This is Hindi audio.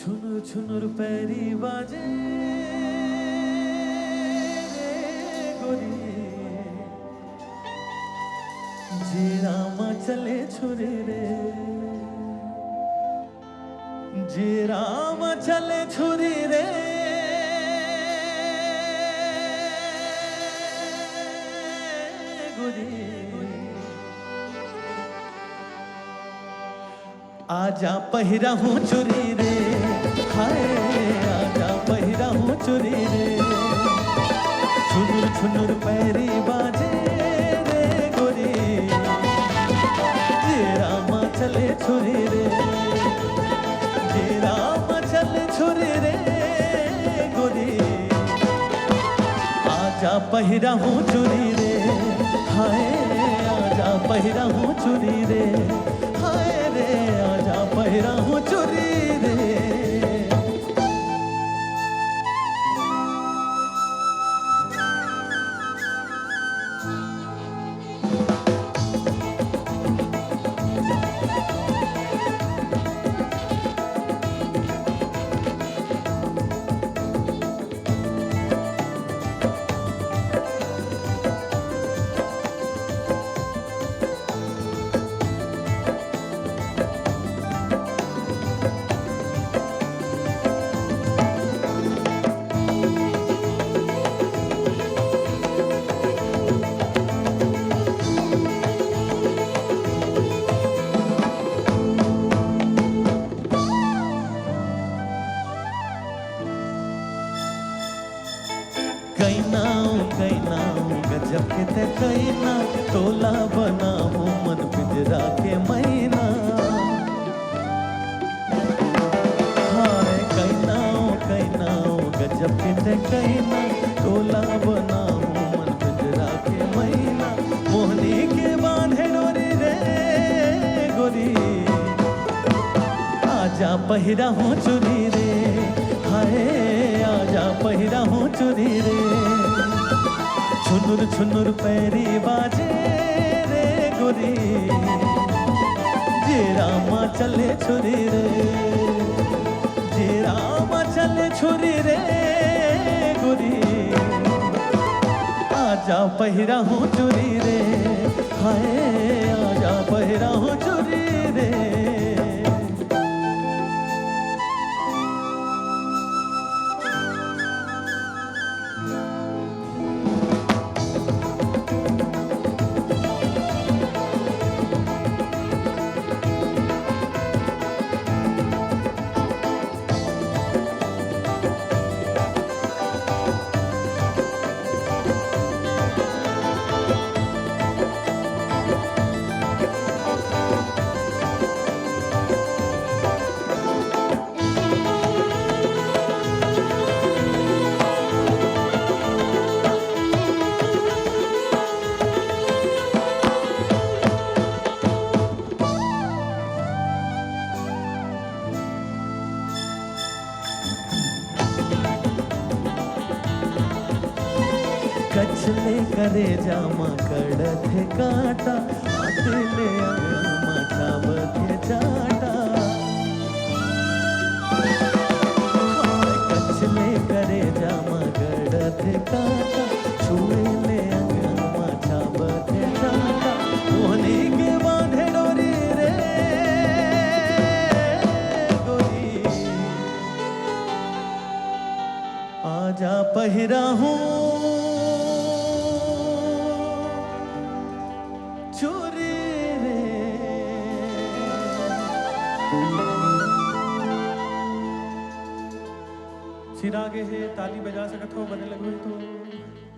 छुनुर छुनुर पैरी बाजे रे गोरी जे रामा चले छुरी रे जे रामा चले छुरी रे गोरी आजा पहिरा हूँ चुरी रे हाय आजा पहिरा हूँ चुरी रे छुनुर छुनुर पैरी बाजे रे गोरी जे रामा चले छुरी रे जे रामा चले छुरी रे गोरी आजा पहिरा हूँ चुरी रे हाय आजा पहिरा हूँ चुरी रे हाय रे आजा पहिरा हूँ चुरी रे कैनाऊ गजब के ते कैना तोला बनाऊ मन पिंजरा के मैना हाय कैनाऊ गजब के ते कैना तोला बनाऊ मन पिंजरा के मैना मोहनी के बांधे डोरी रे गोरी आजा पहिरा हूँ चुरी रे हाय आजा पहिरा हूँ चुरी रे छुनुर छुनुर पैरी बाजे रे गोरी जे रामा चले छुरी रे जे रामा चले छुरी रे गोरी आजा पहिरा हूँ चुरी रे हाय आजा पहिरा हूँ चुरी रे कचले करे जामा कड़त काटा आटले आमा चावत चाटा कचले करे जामा कड़त काटा छुए ले आमा चावत चाटा मोहनी के बांधे डोरी रे गोरी आजा पहिरा हूँ चोरी रे चिरागे है ताली बजा सकत हो बने लगो तो